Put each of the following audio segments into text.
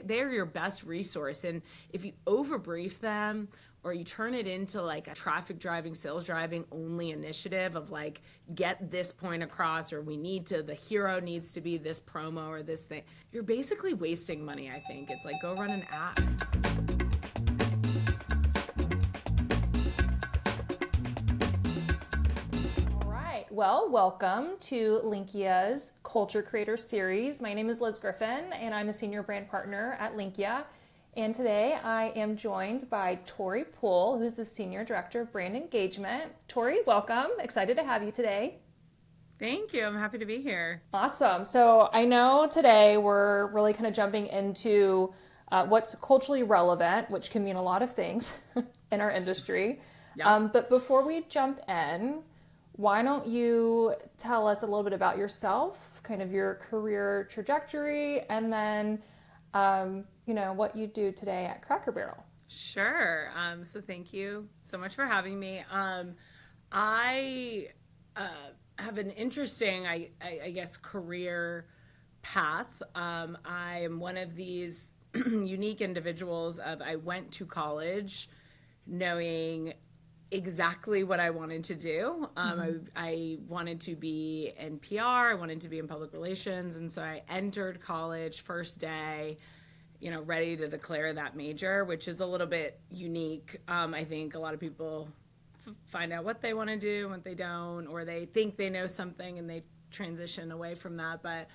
they're your best resource. And if you overbrief them, or you turn it into like a traffic driving, sales driving only initiative of like, get this point across, or the hero needs to be this promo or this thing, you're basically wasting money, I think. It's like, go run an ad. All right, well, welcome to Linqia's Culture Creator Series. My name is Liz Griffin, and I'm a senior brand partner at Linqia. And today I am joined by Tori Poole, who's the Senior Director of Brand Engagement. Tori, welcome. Excited to have you today. Thank you. I'm happy to be here. Awesome. So I know today we're really kind of jumping into what's culturally relevant, which can mean a lot of things in our industry. Yep. But before we jump in, why don't you tell us a little bit about yourself, kind of your career trajectory, and then what you do today at Cracker Barrel. Sure. So thank you so much for having me. I have an interesting, I guess, career path. I am one of these unique individuals I went to college knowing exactly what I wanted to do. I wanted to be in PR, I wanted to be in public relations, and so I entered college first day, ready to declare that major, which is a little bit unique. I think a lot of people find out what they want to do, what they don't, or they think they know something and they transition away from that. But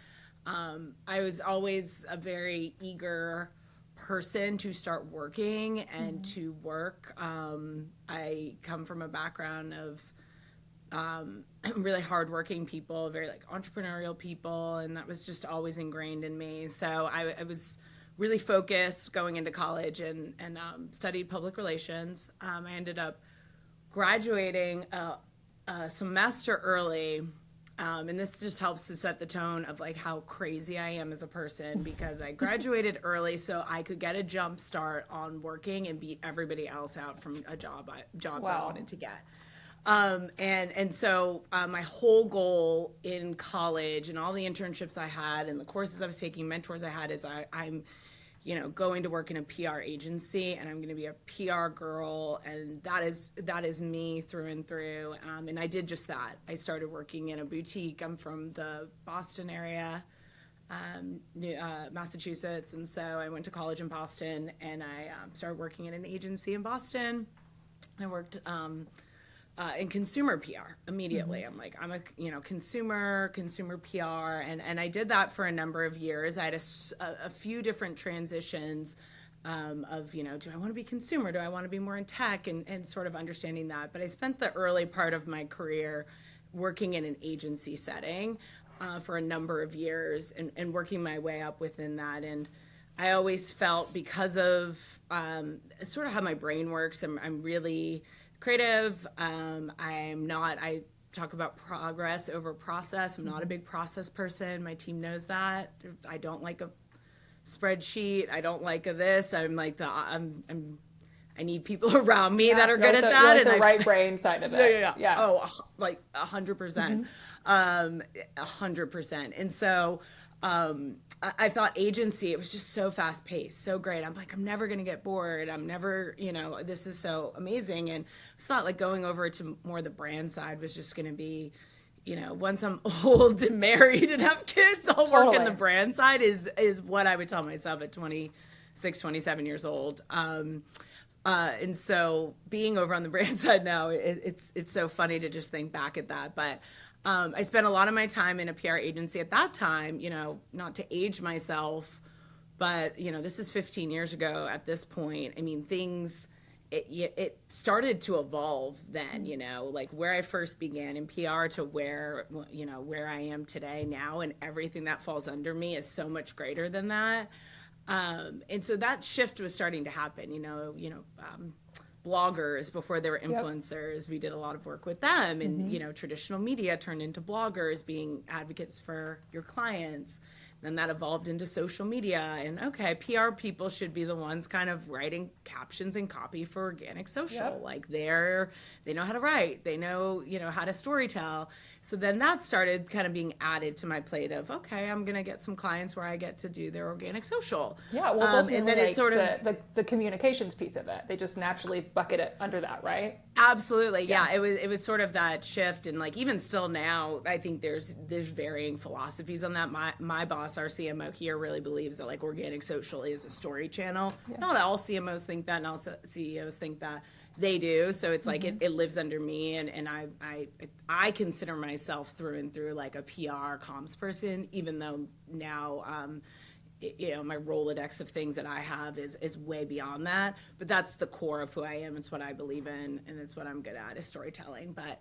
I was always a very eager person to start working and to work. I come from a background of really hardworking people, very like entrepreneurial people, and that was just always ingrained in me. So I was really focused going into college and studied public relations. I ended up graduating a semester early, and this just helps to set the tone of like how crazy I am as a person, because I graduated early so I could get a jump start on working and beat everybody else out from jobs I wanted to get. And so my whole goal in college and all the internships I had and the courses I was taking, mentors I had, is I'm going to work in a PR agency, and I'm going to be a PR girl, and that is me through and through. And I did just that. I started working in a boutique. I'm from the Boston area, Massachusetts, and so I went to college in Boston, and I started working in an agency in Boston. I worked in consumer PR immediately. I'm a consumer PR, and I did that for a number of years. I had a few different transitions of, do I want to be consumer? Do I want to be more in tech, and sort of understanding that. But I spent the early part of my career working in an agency setting for a number of years, and working my way up within that. And I always felt, because of sort of how my brain works, I'm really creative. I talk about progress over process. I'm not a big process person. My team knows that. I don't like a spreadsheet. I don't like this. I'm like I need people around me that are good at that. You're like the right brain side of it. Yeah. Oh, like 100%. 100%. And so I thought agency, it was just so fast paced, so great. I'm like, I'm never going to get bored. I'm never, this is so amazing. And I thought like going over to more the brand side was just going to be, once I'm old and married and have kids, I'll work in the brand side is what I would tell myself at 26, 27 years old. And so being over on the brand side now, it's so funny to just think back at that. But I spent a lot of my time in a PR agency at that time, not to age myself, but, this is 15 years ago at this point. I mean, it started to evolve then, like where I first began in PR to where I am today now, and everything that falls under me is so much greater than that. And so that shift was starting to happen, bloggers before they were influencers. Yep. We did a lot of work with them, and traditional media turned into bloggers being advocates for your clients. Then that evolved into social media, and okay, PR people should be the ones kind of writing captions and copy for organic social. Yep. Like they know how to write, they know, how to storytell. So then that started kind of being added to my plate of, okay, I'm going to get some clients where I get to do their organic social. Yeah, well, it's ultimately and then like it's sort of the communications piece of it. They just naturally bucket it under that, right? absolutely, yeah. It was sort of that shift, and like even still now, I think there's varying philosophies on that. My boss, our CMO here, really believes that like organic social is a story channel. Not all CMOs think that, and also CEOs think that. They do, so it's like it lives under me, and I consider myself through and through like a PR comms person, even though now my Rolodex of things that I have is way beyond that. But that's the core of who I am. It's what I believe in, and it's what I'm good at is storytelling. But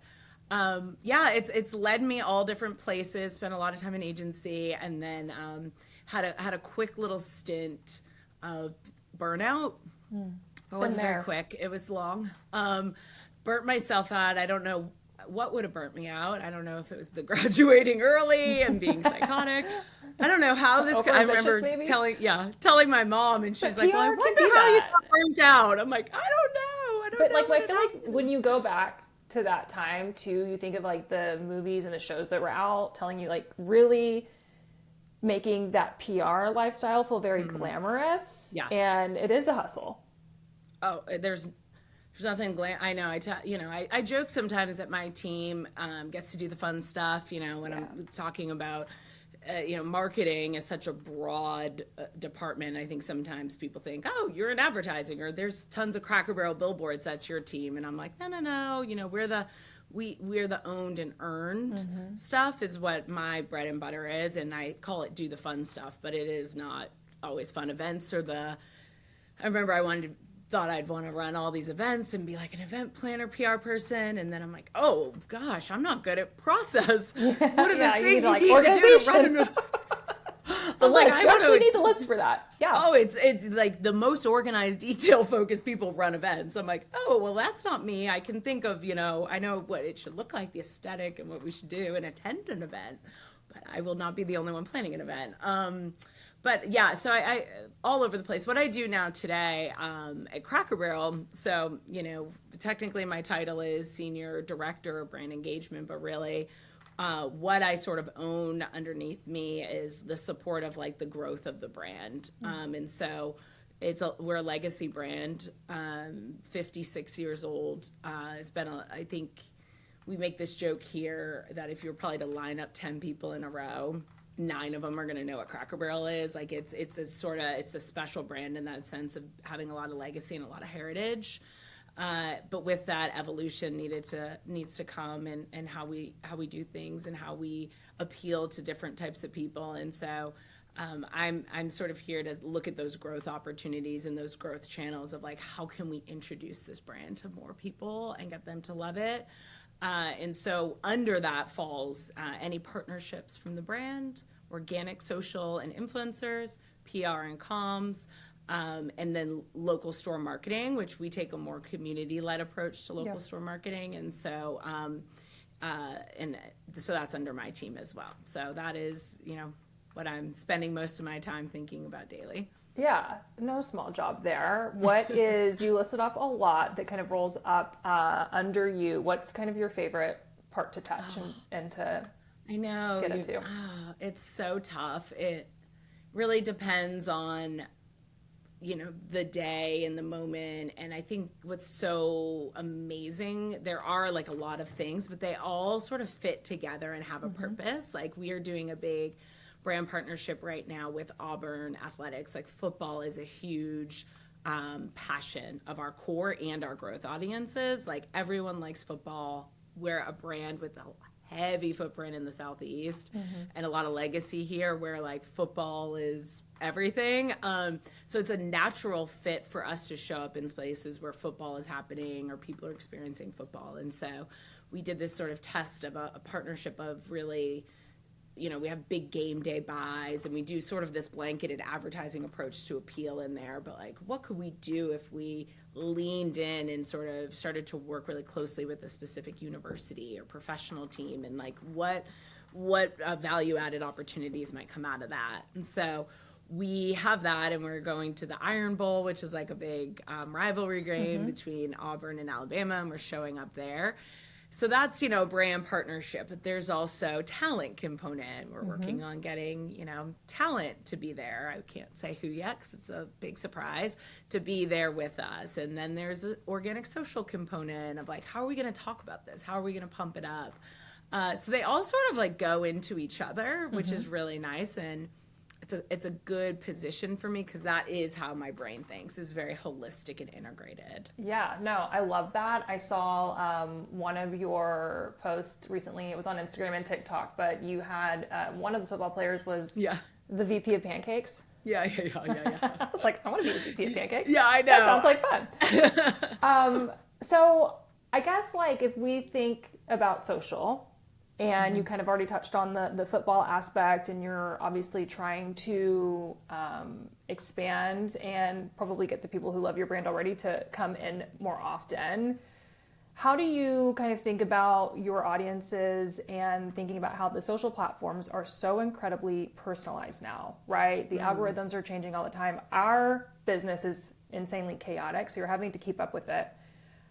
it's led me all different places. Spent a lot of time in agency, and then had a quick little stint of burnout. It wasn't very quick. It was long. Burnt myself out. I don't know what would have burnt me out. I don't know if it was the graduating early and being psychotic. I don't know how this. I remember maybe? telling my mom, and she's like, "Well, I PR wonder can be how you that. got burnt out." I'm like, "I don't know. I don't But know." like, what I feel happened." like when you go back to that time too, you think of like the movies and the shows that were out telling you like really making that PR lifestyle feel very glamorous. Yes. And it is a hustle. Oh, there's nothing I know. I joke sometimes that my team gets to do the fun stuff. When I'm talking about marketing is such a broad department. I think sometimes people think, oh, you're in advertising, or there's tons of Cracker Barrel billboards. That's your team, and I'm like, no. We're the owned and earned stuff is what my bread and butter is, and I call it do the fun stuff, but it is not always fun events or the. I remember thought I'd want to run all these events and be like an event planner, PR person, and then I'm like, oh gosh, I'm not good at process. What are the things you need to do to run an The list. You actually need the list for that. Yeah. Oh, it's like the most organized, detail-focused people run events. I'm like, oh, well, that's not me. I can think of, I know what it should look like, the aesthetic, and what we should do, and attend an event. But I will not be the only one planning an event. But yeah, so I all over the place. What I do now today at Cracker Barrel, so, technically my title is Senior Director of Brand Engagement, but really what I sort of own underneath me is the support of like the growth of the brand. And so we're a legacy brand, 56 years old. It's been, I think we make this joke here that if you were probably to line up 10 people in a row, 9 of them are going to know what Cracker Barrel is. Like it's a special brand in that sense of having a lot of legacy and a lot of heritage. But with that, evolution needs to come, and how we do things and how we appeal to different types of people. And so I'm sort of here to look at those growth opportunities and those growth channels of like, how can we introduce this brand to more people and get them to love it? And so under that falls any partnerships from the brand, organic, social, and influencers, PR and comms, and then local store marketing, which we take a more community-led approach to local store marketing. And so so that's under my team as well. So that is, what I'm spending most of my time thinking about daily. Yeah, no small job there. What is, you listed off a lot that kind of rolls up under you. What's kind of your favorite part to touch and to get into? It's so tough. It really depends on, the day and the moment. And I think what's so amazing, there are like a lot of things, but they all sort of fit together and have a purpose. Like we are doing a big brand partnership right now with Auburn Athletics. Like football is a huge passion of our core and our growth audiences. Like everyone likes football. We're a brand with a heavy footprint in the Southeast and a lot of legacy here where like football is everything. So it's a natural fit for us to show up in places where football is happening or people are experiencing football. And so we did this sort of test of a partnership of really, we have big game day buys and we do sort of this blanketed advertising approach to appeal in there. But like, what could we do if we leaned in and sort of started to work really closely with a specific university or professional team? And like, what what value added opportunities might come out of that. And so we have that, and we're going to the Iron Bowl, which is like a big rivalry game between Auburn and Alabama, and we're showing up there. So that's, brand partnership, but there's also talent component. We're working on getting, talent to be there. I can't say who yet because it's a big surprise, to be there with us. And then there's an organic social component of like, how are we going to talk about this? How are we going to pump it up? So they all sort of like go into each other, which is really nice. And it's a good position for me because that is how my brain thinks, is very holistic and integrated. Yeah, no, I love that. I saw one of your posts recently. It was on Instagram and TikTok, but you had one of the football players was the VP of pancakes. Yeah. I was like, I want to be the VP of pancakes. Yeah, I know. That sounds like fun. So I guess like if we think about social, and you kind of already touched on the football aspect, and you're obviously trying to expand and probably get the people who love your brand already to come in more often. How do you kind of think about your audiences and thinking about how the social platforms are so incredibly personalized now, right? The algorithms are changing all the time. Our business is insanely chaotic, so you're having to keep up with it.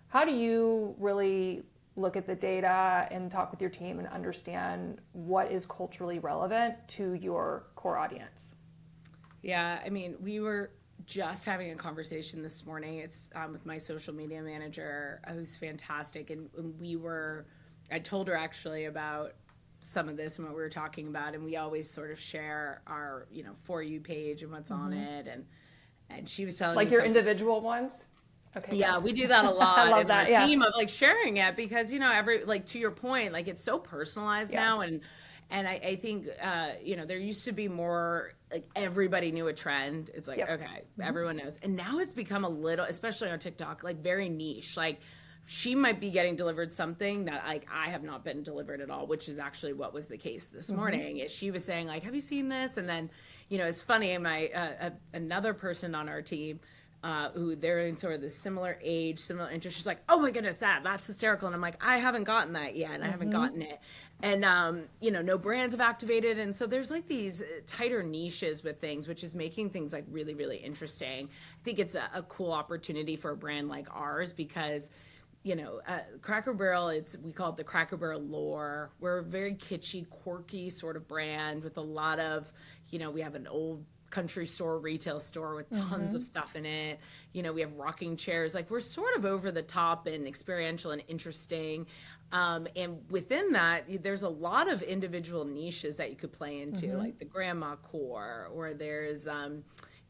How do you really look at the data and talk with your team and understand what is culturally relevant to your core audience? Yeah, I mean, we were just having a conversation this morning. It's with my social media manager, who's fantastic. And I told her actually about some of this and what we were talking about. And we always sort of share our, For You page and what's on it. And she was telling me like your individual ones? Okay. Yeah, we do that a lot. I love in that. our team of like sharing it because to your point, like it's so personalized now, and I think there used to be more like everybody knew a trend. It's like okay, everyone knows, and now it's become a little, especially on TikTok, like very niche. Like she might be getting delivered something that like I have not been delivered at all, which is actually what was the case this morning. She was saying like, have you seen this? And then it's funny. My another person on our team, who they're in sort of the similar age, similar interest. She's like, oh my goodness, that's hysterical. And I'm like, I haven't gotten that yet. And I haven't gotten it. And, no brands have activated. And so there's like these tighter niches with things, which is making things like really, really interesting. I think it's a cool opportunity for a brand like ours because, Cracker Barrel, we call it the Cracker Barrel lore. We're a very kitschy, quirky sort of brand with a lot of, we have an old country store, retail store with tons of stuff in it. We have rocking chairs. Like we're sort of over the top and experiential and interesting. And within that, there's a lot of individual niches that you could play into, like the grandma core, or there's,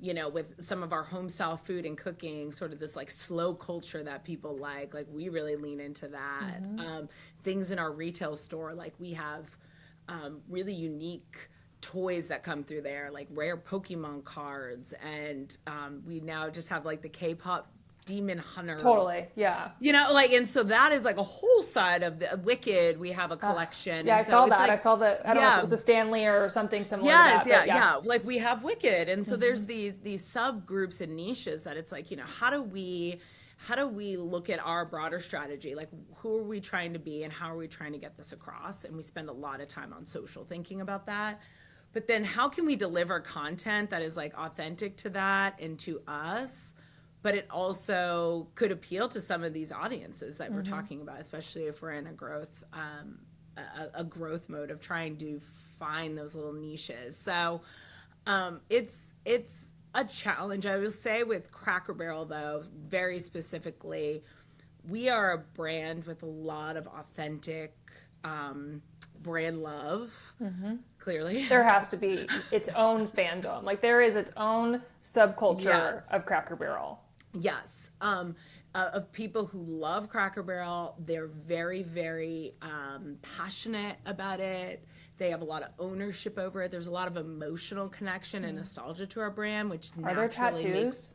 with some of our home style food and cooking, sort of this like slow culture that people like we really lean into that. Things in our retail store, like we have really unique toys that come through there, like rare Pokemon cards, and we now just have like the K-pop demon hunter. Totally, yeah. And so that is like a whole side of the Wicked. We have a collection. Yeah, and I saw that. I saw that. I don't know if it was a Stanley or something similar to that. Yeah. Like we have Wicked, and so there's these subgroups and niches that it's like, how do we look at our broader strategy? Like, who are we trying to be, and how are we trying to get this across? And we spend a lot of time on social thinking about that. But then how can we deliver content that is like authentic to that and to us, but it also could appeal to some of these audiences that we're talking about, especially if we're in a growth mode of trying to find those little niches. So it's a challenge. I will say with Cracker Barrel, though, very specifically, we are a brand with a lot of authentic brand love. Clearly, there has to be its own fandom. Like there is its own subculture of Cracker Barrel. Yes. Of people who love Cracker Barrel. They're very, very passionate about it. They have a lot of ownership over it. There's a lot of emotional connection and nostalgia to our brand, which are there tattoos? Makes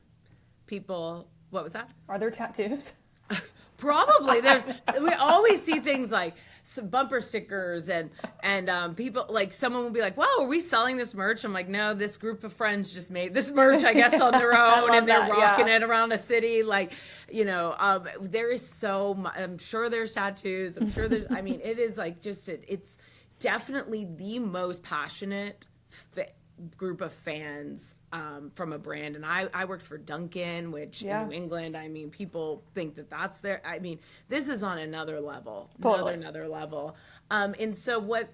people. What was that? Are there tattoos? Probably. We always see things like some bumper stickers and people, like someone will be like, wow, are we selling this merch? I'm like, no, this group of friends just made this merch, I guess, on their own, and they're rocking it around the city. Like, there is so much. I'm sure there's tattoos. I'm sure it is like just, it's definitely the most passionate group of fans from a brand. And I worked for Dunkin', which in New England, I mean, people think that that's their, I mean, this is on another level, Totally. another level. And so what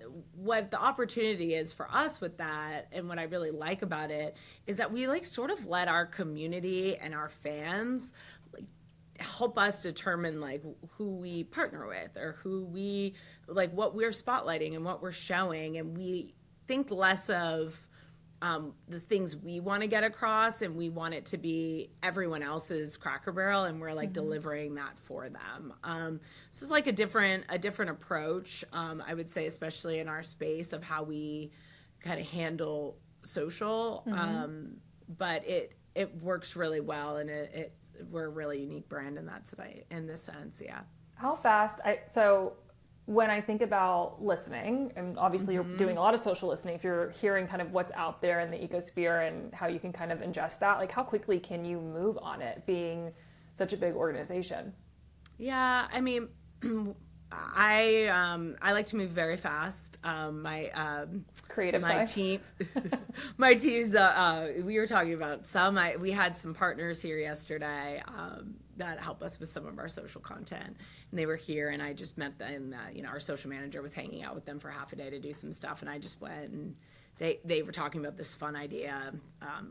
the opportunity is for us with that, and what I really like about it, is that we like sort of let our community and our fans like help us determine like who we partner with, or who we like, what we're spotlighting and what we're showing. And we think less of the things we want to get across, and we want it to be everyone else's Cracker Barrel, and we're like delivering that for them. So it's like a different approach, I would say, especially in our space of how we kind of handle social. But it works really well, and we're a really unique brand in this sense. Yeah. How fast? So when I think about listening, and obviously you're doing a lot of social listening, if you're hearing kind of what's out there in the ecosphere and how you can kind of ingest that, like how quickly can you move on it being such a big organization? Yeah, I mean, I like to move very fast. My Creative my side. team, my team's. We were talking about we had some partners here yesterday that help us with some of our social content, and they were here, and I just met them. Our social manager was hanging out with them for half a day to do some stuff, and I just went, and they were talking about this fun idea,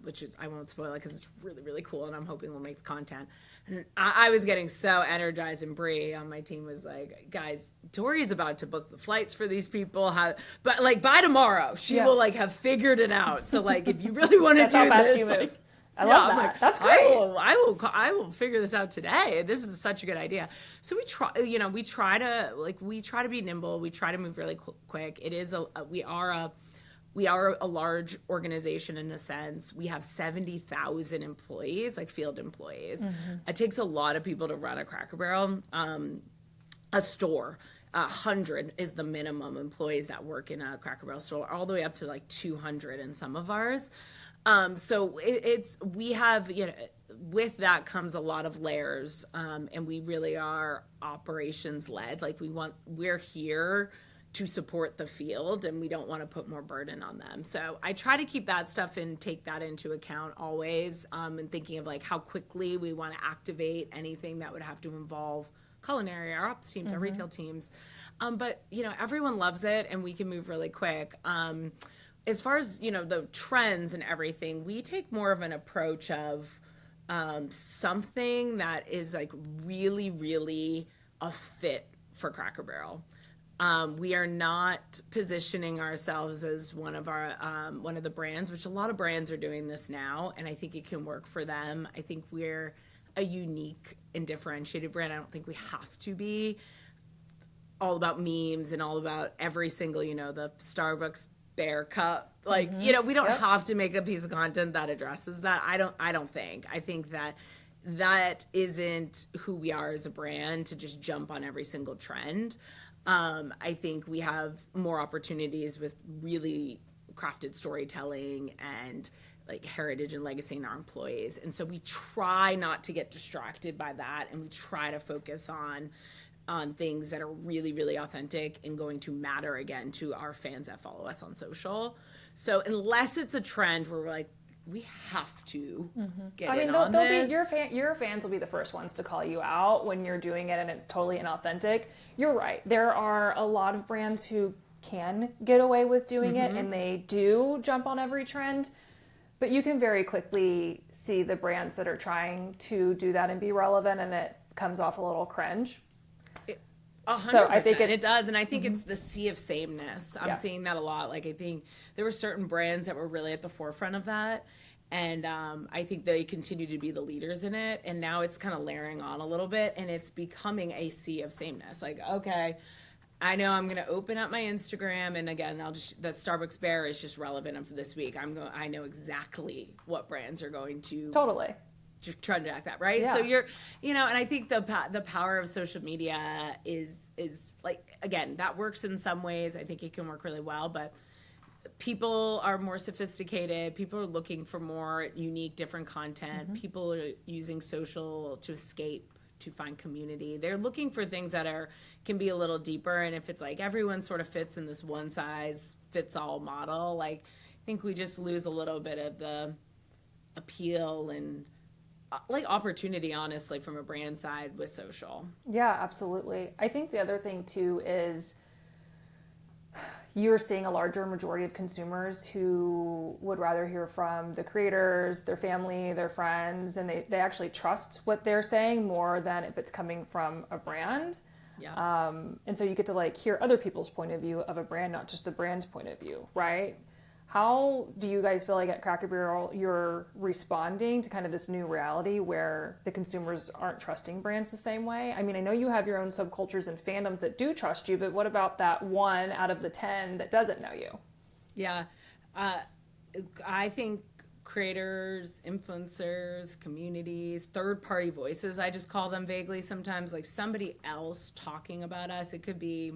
which is, I won't spoil it because it's really, really cool, and I'm hoping we'll make the content. And I was getting so energized, and Bree on my team was like, guys, Tori's about to book the flights for these people. But like by tomorrow, she will like have figured it out. So like, if you really want to do how fast this, you move. like, I love that. Like, That's great. I will figure this out today. This is such a good idea. So we try to be nimble. We try to move really quick. It is we are a large organization in a sense. We have 70,000 employees, like field employees. It takes a lot of people to run a Cracker Barrel. A store, 100 is the minimum employees that work in a Cracker Barrel store, all the way up to like 200 in some of ours. So we have, with that comes a lot of layers, and we really are operations led. Like we're here to support the field, and we don't want to put more burden on them. So I try to keep that stuff and take that into account always, and thinking of like how quickly we want to activate anything that would have to involve culinary, our ops teams, our retail teams. But everyone loves it, and we can move really quick. As far as the trends and everything, we take more of an approach of something that is like really, really a fit for Cracker Barrel. We are not positioning ourselves as one of the brands, which a lot of brands are doing this now, and I think it can work for them. I think we're a unique and differentiated brand. I don't think we have to be all about memes and all about every single, the Starbucks bear cup. Like, we don't have to make a piece of content that addresses that. I don't think. I think that isn't who we are as a brand, to just jump on every single trend. I think we have more opportunities with really crafted storytelling and like heritage and legacy in our employees. And so we try not to get distracted by that, and we try to focus on things that are really, really authentic and going to matter again to our fans that follow us on social. So unless it's a trend where we're like, we have to get in on this. Your fans will be the first ones to call you out when you're doing it and it's totally inauthentic. You're right. There are a lot of brands who can get away with doing it, and they do jump on every trend. But you can very quickly see the brands that are trying to do that and be relevant, and it comes off a little cringe. 100%. So I think it does, and I think it's the sea of sameness. I'm Yeah. seeing that a lot. Like, I think there were certain brands that were really at the forefront of that, and I think they continue to be the leaders in it. And now it's kind of layering on a little bit, and it's becoming a sea of sameness. Like, okay, I know I'm going to open up my Instagram, and again, that Starbucks bear is just relevant for this week. I know exactly what brands are going to Totally. trying to act that, right? Yeah. So you're, and I think the power of social media is like, again, that works in some ways. I think it can work really well, but people are more sophisticated. People are looking for more unique, different content. People are using social to escape to find community. They're looking for things that can be a little deeper. And if it's like everyone sort of fits in this one size fits all model, like I think we just lose a little bit of the appeal and like opportunity, honestly, from a brand side with social. Yeah, absolutely. I think the other thing too is you're seeing a larger majority of consumers who would rather hear from the creators, their family, their friends, and they actually trust what they're saying more than if it's coming from a brand. Yeah. And so you get to like hear other people's point of view of a brand, not just the brand's point of view, right? How do you guys feel like at Cracker Barrel you're responding to kind of this new reality where the consumers aren't trusting brands the same way? I mean, I know you have your own subcultures and fandoms that do trust you, but what about that 1 out of the 10 that doesn't know you? Yeah. I think creators, influencers, communities, third-party voices, I just call them vaguely sometimes, like somebody else talking about us. It could be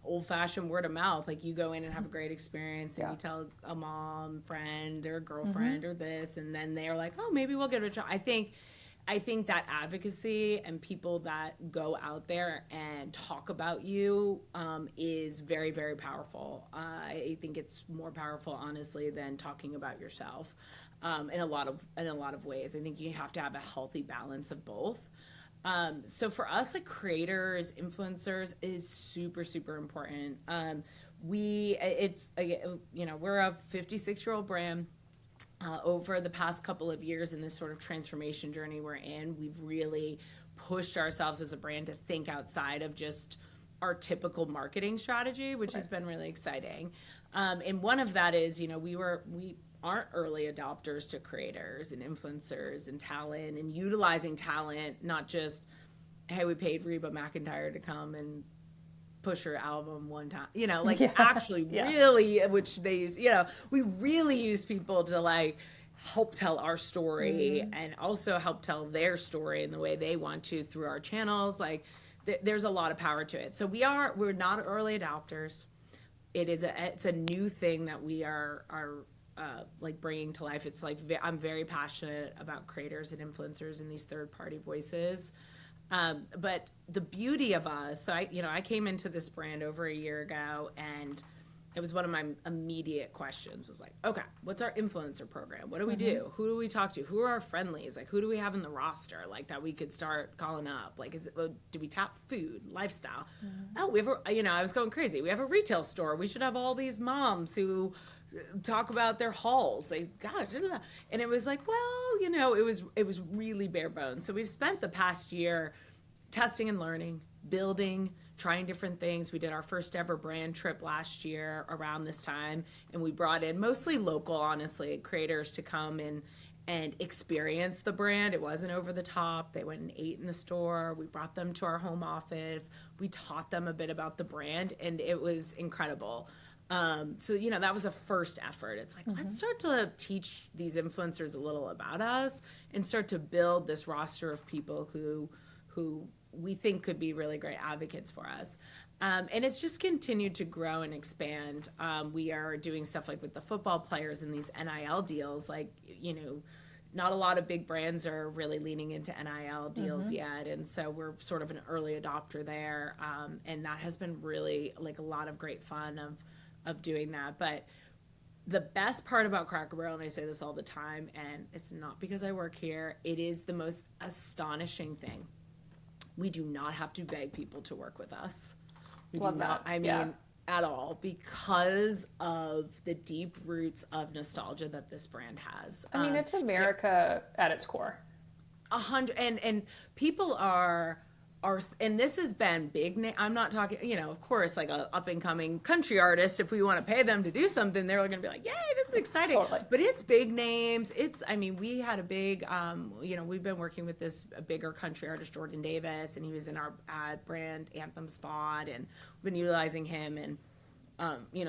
old-fashioned word of mouth, like you go in and have a great experience and you tell a mom, friend, or girlfriend or this, and then they're like, oh, maybe we'll give it a try. I think that advocacy and people that go out there and talk about you is very, very powerful. I think it's more powerful, honestly, than talking about yourself in a lot of ways. I think you have to have a healthy balance of both. So for us, like creators, influencers is super, super important. We're a 56-year-old brand. Over the past couple of years in this sort of transformation journey we're in, we've really pushed ourselves as a brand to think outside of just our typical marketing strategy, which has been really exciting. And one of that is, we aren't early adopters to creators and influencers and talent and utilizing talent, not just, hey, we paid Reba McEntire to come and push her album one time, actually really, which they use, we really use people to like help tell our story and also help tell their story in the way they want to through our channels. Like there's a lot of power to it. So we're not early adopters. It's a new thing that we are like bringing to life. It's like, I'm very passionate about creators and influencers and these third-party voices. But the beauty of us, so I came into this brand over a year ago, and it was one of my immediate questions was like, okay, what's our influencer program? What do we do? Who do we talk to? Who are our friendlies? Like, who do we have in the roster? Like that we could start calling up? Like, do we tap food, lifestyle? Oh, we have I was going crazy. We have a retail store. We should have all these moms who talk about their hauls. Like, gosh, and it was like, well, it was really bare bones. So we've spent the past year testing and learning, building, trying different things. We did our first ever brand trip last year around this time, and we brought in mostly local, honestly, creators to come and experience the brand. It wasn't over the top. They went and ate in the store. We brought them to our home office. We taught them a bit about the brand, and it was incredible. So that was a first effort. It's like, let's start to teach these influencers a little about us and start to build this roster of people who we think could be really great advocates for us. And it's just continued to grow and expand. We are doing stuff like with the football players and these NIL deals. Like, not a lot of big brands are really leaning into NIL deals yet. And so we're sort of an early adopter there. And that has been really like a lot of great fun of doing that. But the best part about Cracker Barrel, and I say this all the time, and it's not because I work here, it is the most astonishing thing. We do not have to beg people to work with us. Love that. I mean, at all, because of the deep roots of nostalgia that this brand has. I mean, it's America at its core. 100, and people are, and this has been big. I'm not talking, of course, like a up and coming country artist. If we want to pay them to do something, they're going to be like, "Yay, this is exciting!" Totally. But it's big names. We had a big, we've been working with this bigger country artist, Jordan Davis, and he was in our brand anthem spot, and we've been utilizing him. And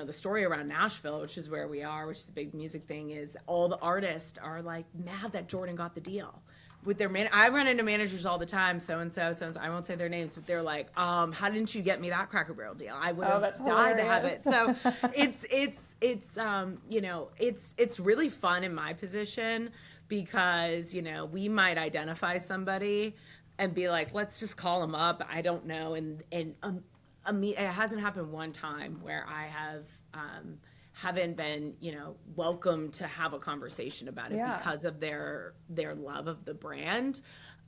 the story around Nashville, which is where we are, which is a big music thing, is all the artists are like mad that Jordan got the deal. With their I run into managers all the time, so and so, I won't say their names, but they're like, how didn't you get me that Cracker Barrel deal? I would have died to have it. So it's really fun in my position because we might identify somebody and be like, let's just call them up. I don't know. It hasn't happened one time where I haven't been, welcome to have a conversation about it because of their love of the brand.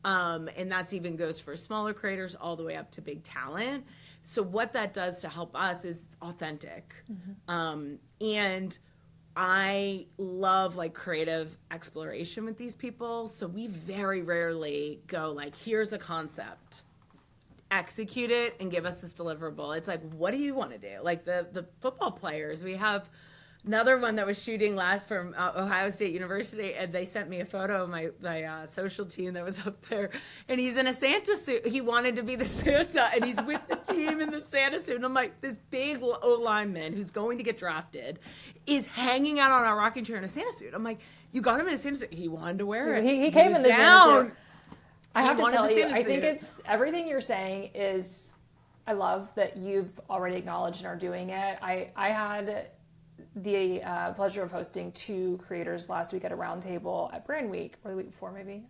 And that's even goes for smaller creators all the way up to big talent. So what that does to help us is it's authentic. And I love like creative exploration with these people. So we very rarely go like, here's a concept, execute it and give us this deliverable. It's like, what do you want to do? Like the football players, we have another one that was shooting last from Ohio State University, and they sent me a photo of my social team that was up there, and he's in a Santa suit. He wanted to be the Santa, and he's with the team in the Santa suit. And I'm like, this big O-lineman who's going to get drafted is hanging out on a rocking chair in a Santa suit. I'm like, you got him in a Santa suit. He wanted to wear it. He came in the Santa suit. I have to tell you, I think it's everything you're saying is, I love that you've already acknowledged and are doing it. I had the pleasure of hosting 2 creators last week at a roundtable at Brand Week, or the week before maybe.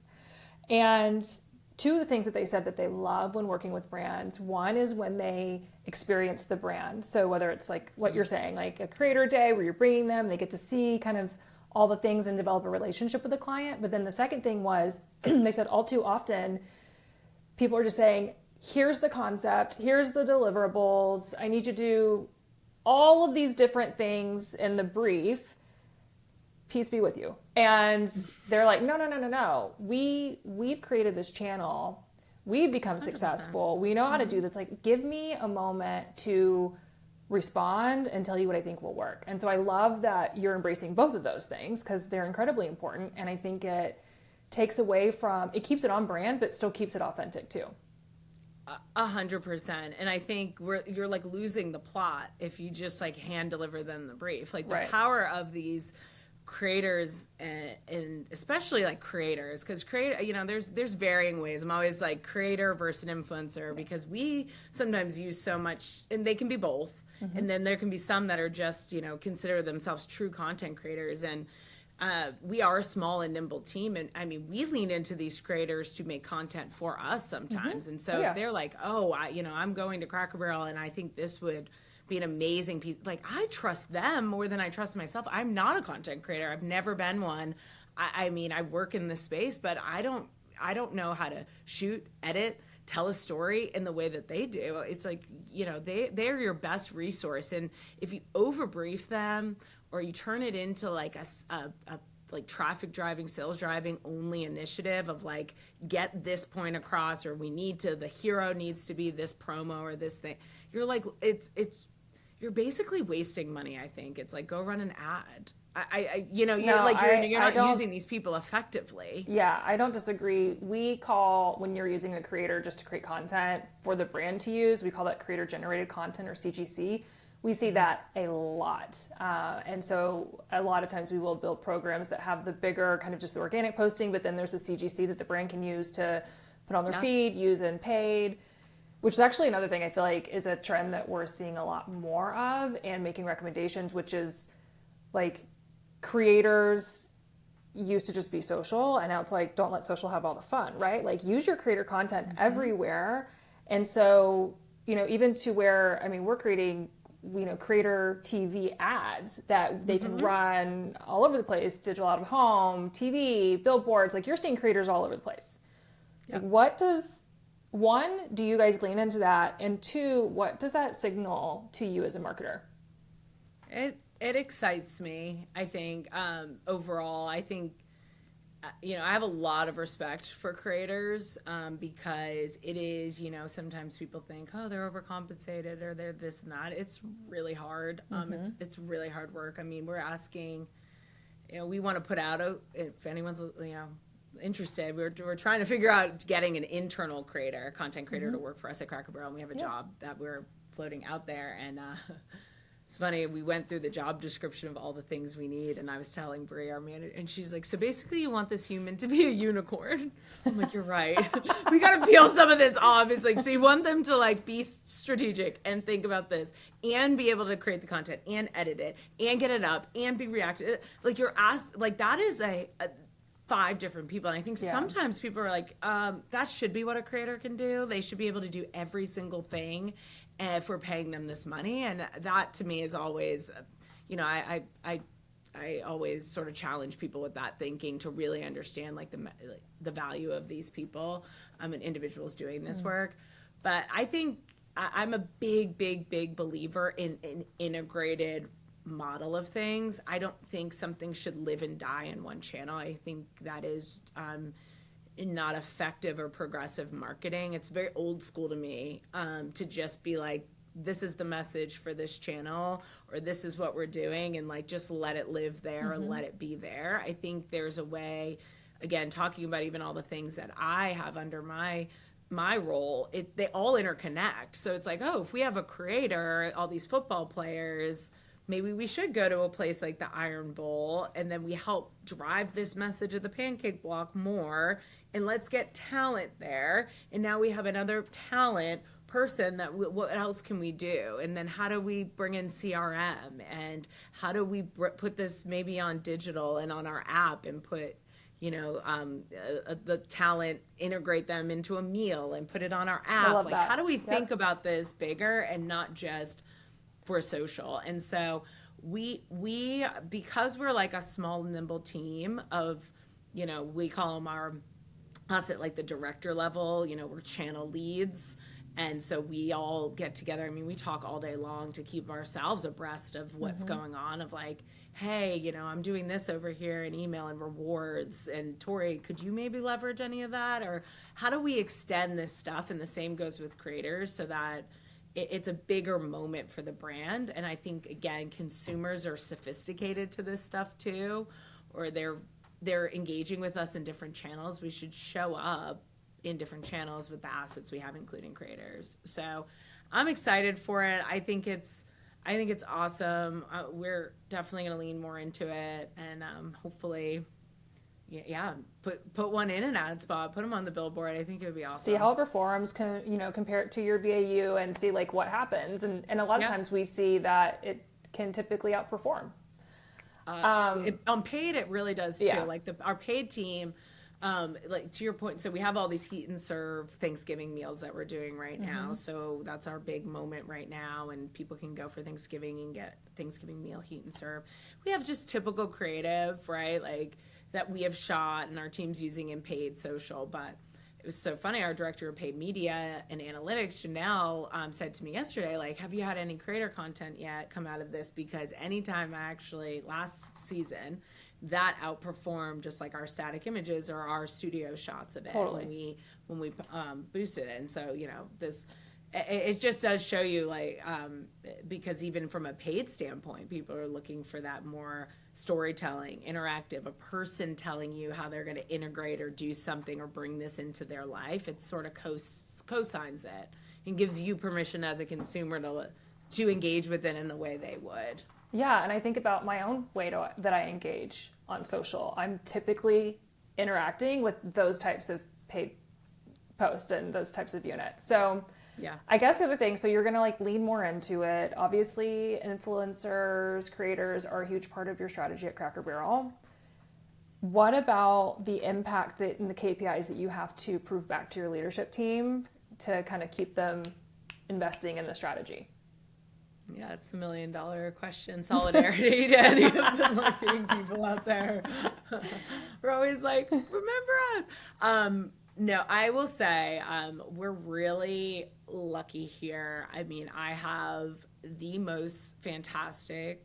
And 2 of the things that they said that they love when working with brands, one is when they experience the brand. So whether it's like what you're saying, like a creator day where you're bringing them, they get to see kind of all the things and develop a relationship with the client. But then the second thing was, they said all too often, people are just saying, here's the concept, here's the deliverables, I need you to do all of these different things in the brief, peace be with you. And they're like, no. We've created this channel. We've become 100%. Successful. We know how to do this. Like, give me a moment to respond and tell you what I think will work. And so I love that you're embracing both of those things because they're incredibly important. And I think it takes away from, it keeps it on brand, but still keeps it authentic too. 100%. And I think you're like losing the plot if you just like hand deliver them the brief. Like the power of these creators and especially like creators, because there's varying ways. I'm always like creator versus an influencer because we sometimes use so much, and they can be both. And then there can be some that are just, consider themselves true content creators. And we are a small and nimble team. And I mean, we lean into these creators to make content for us sometimes. And so if they're like, I'm going to Cracker Barrel and I think this would be an amazing piece. Like, I trust them more than I trust myself. I'm not a content creator. I've never been one. I mean, I work in this space, but I don't know how to shoot, edit, tell a story in the way that they do. It's like, they're your best resource. And if you overbrief them or you turn it into like a like traffic driving, sales driving only initiative of like, get this point across, or the hero needs to be this promo or this thing, you're like, you're basically wasting money. I think it's like, go run an ad. You're not using these people effectively. Yeah, I don't disagree. We call, when you're using a creator just to create content for the brand to use, we call that creator generated content, or CGC. We see that a lot. And so a lot of times we will build programs that have the bigger kind of just organic posting, but then there's a CGC that the brand can use to put on their feed, use in paid, which is actually another thing I feel like is a trend that we're seeing a lot more of and making recommendations, which is like, creators used to just be social, and now it's like, don't let social have all the fun, right? Like, use your creator content everywhere. And so, even to where, I mean, we're creating, creator TV ads that they can run all over the place, digital out of home, TV, billboards, like you're seeing creators all over the place. Like, one, do you guys lean into that? And 2, what does that signal to you as a marketer? It excites me, I think. Overall, I think, I have a lot of respect for creators because it is, sometimes people think, oh, they're overcompensated or they're this and that. It's really hard. It's really hard work. I mean, we're asking, we want to put out, if anyone's, interested, we're trying to figure out getting an internal creator, a content creator to work for us at Cracker Barrel. And we have a job that we're floating out there. And it's funny, we went through the job description of all the things we need, and I was telling Brie, our manager, and she's like, so basically you want this human to be a unicorn? I'm like, you're right. We got to peel some of this off. It's like, so you want them to like be strategic and think about this and be able to create the content and edit it and get it up and be reactive. Like, you're asked, like, that is 5 different people. And I think sometimes people are like, that should be what a creator can do. They should be able to do every single thing if we're paying them this money. And that to me is always, I always sort of challenge people with that thinking to really understand like the value of these people and individuals doing this work. But I think I'm a big believer in an integrated model of things. I don't think something should live and die in one channel. I think that is not effective or progressive marketing. It's very old school to me to just be like, this is the message for this channel, or this is what we're doing, and like just let it live there and let it be there. I think there's a way, again, talking about even all the things that I have under my role, they all interconnect. So it's like, oh, if we have a creator, all these football players, maybe we should go to a place like the Iron Bowl, and then we help drive this message of the Pancake Block more, and let's get talent there. And now we have another talent person that what else can we do? And then how do we bring in CRM, and how do we put this maybe on digital and on our app, and put the talent, integrate them into a meal and put it on our app. Like, how do we think about this bigger and not just for social? And so we because we're like a small, nimble team of, we call them us at like the director level, we're channel leads. And so we all get together. I mean, we talk all day long to keep ourselves abreast of what's going on, of like, hey, I'm doing this over here in email and rewards. And Tori, could you maybe leverage any of that? Or how do we extend this stuff? And the same goes with creators, so that it's a bigger moment for the brand. And I think, again, consumers are sophisticated to this stuff too, or they're engaging with us in different channels. We should show up in different channels with the assets we have, including creators. So I'm excited for it. I think it's awesome. We're definitely going to lean more into it, and hopefully, put one in an ad spot, put them on the billboard. I think it would be awesome. See how it performs, compare it to your BAU and see like what happens. And a lot of times we see that it can typically outperform. On paid, it really does too. Yeah. Like our paid team, like to your point, so we have all these heat and serve Thanksgiving meals that we're doing right now. So that's our big moment right now, and people can go for Thanksgiving and get Thanksgiving meal heat and serve. We have just typical creative, right? Like that we have shot and our team's using in paid social. But it was so funny. Our director of paid media and analytics, Janelle, said to me yesterday, like, have you had any creator content yet come out of this? Because anytime last season, that outperformed just like our static images or our studio shots of it when we boosted it. And so it just does show you like because even from a paid standpoint, people are looking for that more storytelling, interactive, a person telling you how they're going to integrate or do something or bring this into their life. It sort of co-signs it and gives you permission as a consumer to engage with it in the way they would. Yeah, and I think about my own way that I engage on social. I'm typically interacting with those types of paid posts and those types of units. So yeah, I guess the other thing, so you're going to like lean more into it. Obviously, influencers, creators are a huge part of your strategy at Cracker Barrel. What about the impact and the KPIs that you have to prove back to your leadership team to kind of keep them investing in the strategy? Yeah, it's $1 million question. Solidarity to any of the marketing people out there. We're always like, remember us. No, I will say we're really lucky here. I mean, I have the most fantastic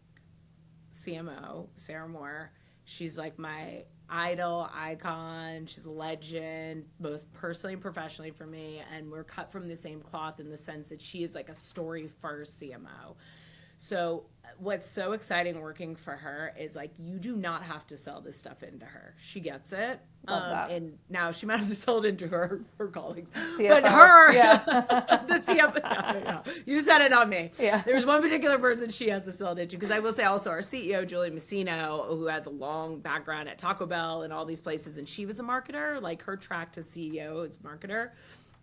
CMO, Sarah Moore. She's like my idol, icon. She's a legend, both personally and professionally for me. And we're cut from the same cloth in the sense that she is like a story first CMO. So what's so exciting working for her is like, you do not have to sell this stuff into her. She gets it. And now she might have to sell it into her colleagues. CFO. But her, the CFO, yeah. You said it on me. Yeah. There's one particular person she has to sell it into, because I will say also our CEO, Julie Messino, who has a long background at Taco Bell and all these places, and she was a marketer, like her track to CEO is marketer,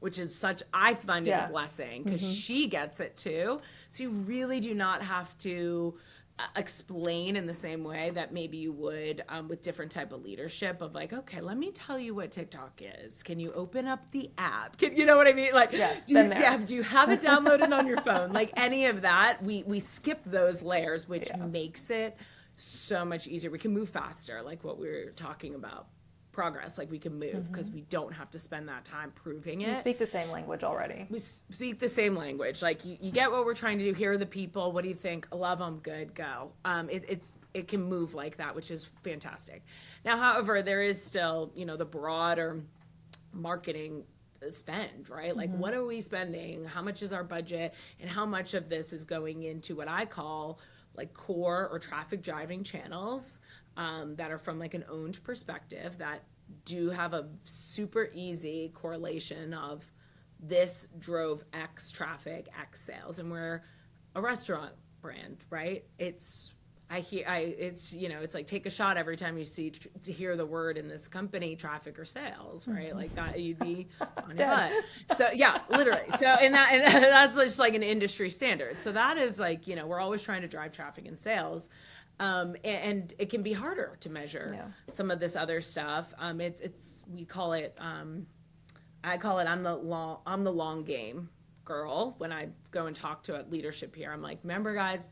which is I find it a blessing because she gets it too. So you really do not have to explain in the same way that maybe you would with different type of leadership of like, okay, let me tell you what TikTok is. Can you open up the app? You know what I mean? Like, yes, do you have it downloaded on your phone? Like any of that, we skip those layers, which makes it so much easier. We can move faster, like what we were talking about. Progress, like we can move because we don't have to spend that time proving it. You speak the same language already. We speak the same language. Like you get what we're trying to do. Here are the people. What do you think? I love them. Good, go. It can move like that, which is fantastic. Now, however, there is still, the broader marketing spend, right? Like what are we spending? How much is our budget? And how much of this is going into what I call like core or traffic driving channels that are from like an owned perspective that do have a super easy correlation of this drove X traffic, X sales. And we're a restaurant brand, right? It's like take a shot every time you hear the word in this company, traffic or sales, right? Like that, you'd be on your butt. So yeah, literally. So and that's just like an industry standard. So that is like, we're always trying to drive traffic and sales. And it can be harder to measure some of this other stuff. We call it, I call it, I'm the long game girl. When I go and talk to leadership here, I'm like, remember guys,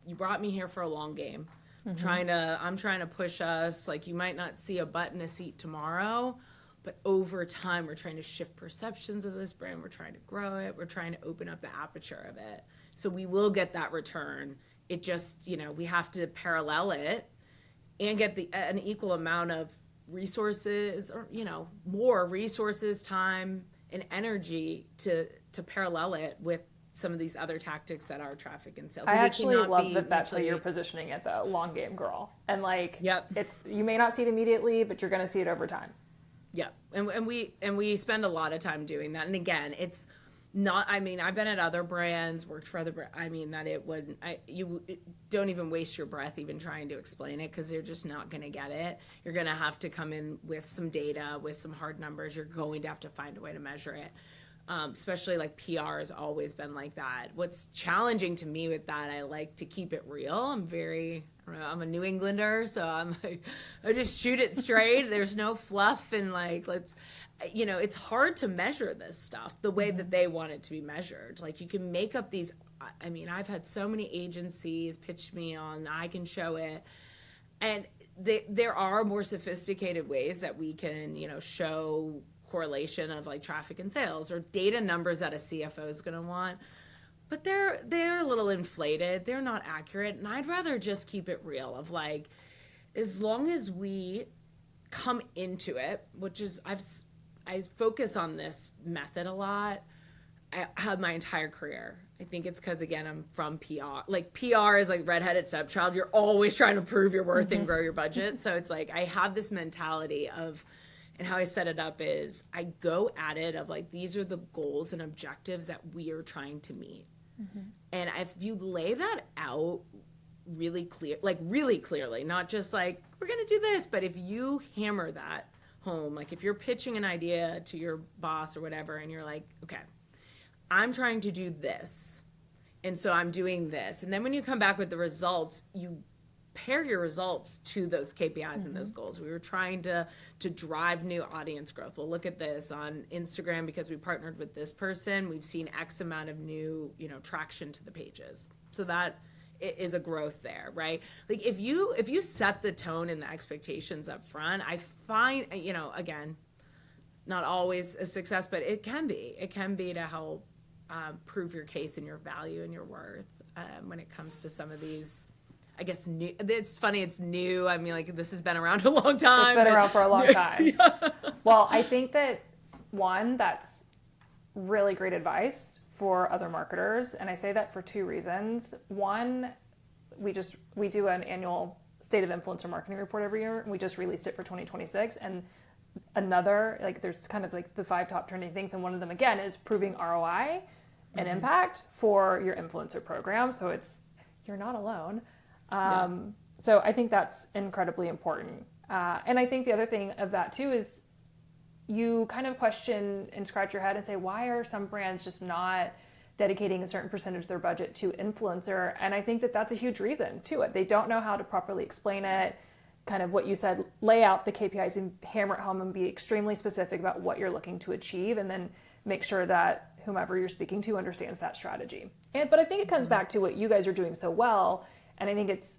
you brought me here for a long game. I'm trying to push us. Like you might not see a butt in a seat tomorrow, but over time we're trying to shift perceptions of this brand. We're trying to grow it. We're trying to open up the aperture of it. So we will get that return. It just, we have to parallel it and get an equal amount of resources or, more resources, time, and energy to parallel it with some of these other tactics that are traffic and sales. I actually love that that's how you're positioning it, the long game girl. And like, you may not see it immediately, but you're going to see it over time. Yeah. And we spend a lot of time doing that. And again, it's not, I've been at other brands, worked for other brands. You don't even waste your breath even trying to explain it because they're just not going to get it. You're going to have to come in with some data, with some hard numbers. You're going to have to find a way to measure it. Especially like PR has always been like that. What's challenging to me with that, I like to keep it real. I'm a New Englander, so I'm like, I just shoot it straight. There's no fluff and like, it's hard to measure this stuff the way that they want it to be measured. Like you can make up these, I've had so many agencies pitch me on, I can show it. And there are more sophisticated ways that we can, show correlation of like traffic and sales or data numbers that a CFO is going to want, but they're a little inflated. They're not accurate. And I'd rather just keep it real of like, as long as we come into it, which is, I focus on this method a lot. I had my entire career. I think it's because, again, I'm from PR. Like PR is like redheaded stepchild. You're always trying to prove your worth and grow your budget. So it's like, I have this mentality of, and how I set it up is I go at it of like, these are the goals and objectives that we are trying to meet. And if you lay that out really clearly, not just like, we're going to do this, but if you hammer that home, like if you're pitching an idea to your boss or whatever, and you're like, okay, I'm trying to do this. And so I'm doing this. And then when you come back with the results, you pair your results to those KPIs and those goals. We were trying to drive new audience growth. Well, look at this on Instagram because we partnered with this person. We've seen X amount of new, traction to the pages. So that is a growth there, right? Like if you set the tone and the expectations up front, I find, again, not always a success, but it can be to help prove your case and your value and your worth when it comes to some of these, I guess, new. It's funny, it's new. This has been around a long time. It's been around for a long time. Well, I think that one, that's really great advice for other marketers. And I say that for two reasons. One, we do an annual State of Influencer Marketing report every year, and we just released it for 2026. And another, there's kind of like the 5 top trending things, and one of them, again, is proving ROI and impact for your influencer program. So you're not alone. So I think that's incredibly important. And I think the other thing of that too is you kind of question and scratch your head and say, why are some brands just not dedicating a certain percentage of their budget to influencer. And I think that that's a huge reason to it. They don't know how to properly explain it, kind of what you said, lay out the KPIs and hammer it home and be extremely specific about what you're looking to achieve, and then make sure that whomever you're speaking to understands that strategy. But I think it comes back to what you guys are doing so well. And I think it's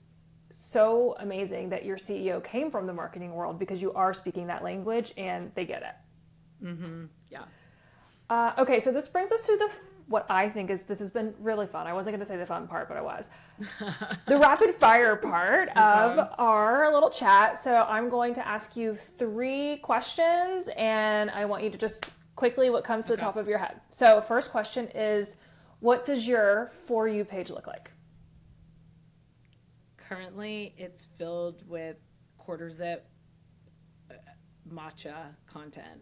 so amazing that your CEO came from the marketing world, because you are speaking that language and they get it. Yeah. Okay, so this brings us to what I think is, this has been really fun. I wasn't going to say the fun part, but I was. The rapid fire part of our little chat. So I'm going to ask you 3 questions, and I want you to just quickly what comes to the top of your head. So first question is, what does your For You page look like? Currently, it's filled with quarter zip matcha content.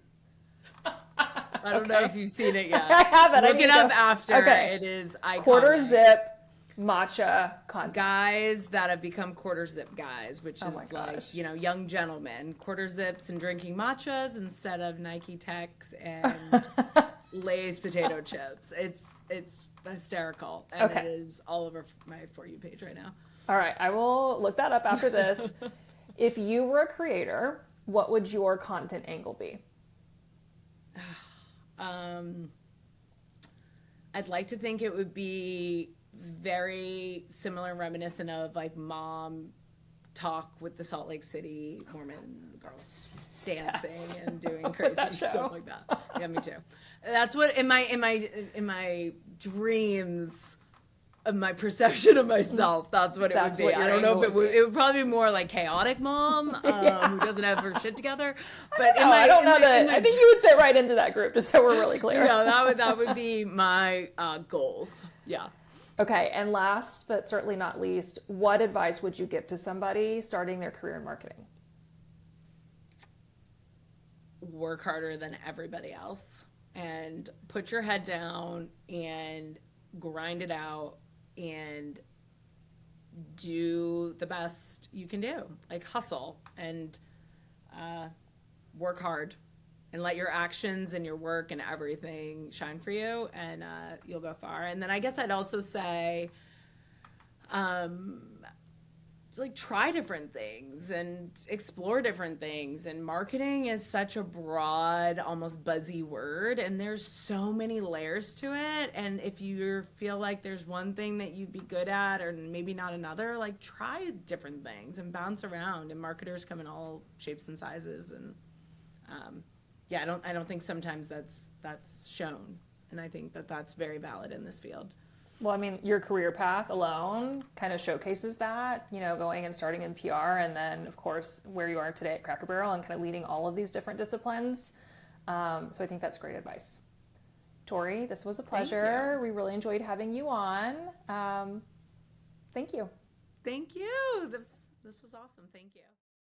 I don't know if you've seen it yet. I haven't. Look it up after. Okay. It is iconic. Quarter zip matcha content. Guys that have become quarter zip guys, which Oh is my like, gosh. young gentlemen, quarter zips and drinking matchas instead of Nike Techs and Lay's potato chips. It's hysterical, and Okay. it is all over my For You page right now. All right, I will look that up after this. If you were a creator, what would your content angle be? I'd like to think it would be very similar and reminiscent of like mom talk with the Salt Lake City Mormon girls dancing and doing crazy that show. stuff like that. Yeah, me too. That's what in my dreams of my perception of myself, that's what it That's would what be. your I don't know if angle would be. it would probably be more like chaotic mom who doesn't have her shit together. But I don't know that. I think you would fit right into that group, just so we're really clear. yeah, that would be my goals. Yeah. Okay, and last but certainly not least, what advice would you give to somebody starting their career in marketing? Work harder than everybody else and put your head down and grind it out and do the best you can do. Like hustle and work hard and let your actions and your work and everything shine for you, and you'll go far. And then I guess I'd also say like try different things and explore different things. And marketing is such a broad, almost buzzy word, and there's so many layers to it. And if you feel like there's one thing that you'd be good at or maybe not another, like try different things and bounce around. And marketers come in all shapes and sizes. And yeah, I don't think sometimes that's shown, and I think that that's very valid in this field. Well, I mean, your career path alone kind of showcases that, going and starting in PR, and then, of course, where you are today at Cracker Barrel and kind of leading all of these different disciplines. So I think that's great advice. Tori, this was a pleasure. We really enjoyed having you on. Thank you. Thank you. This was awesome. Thank you.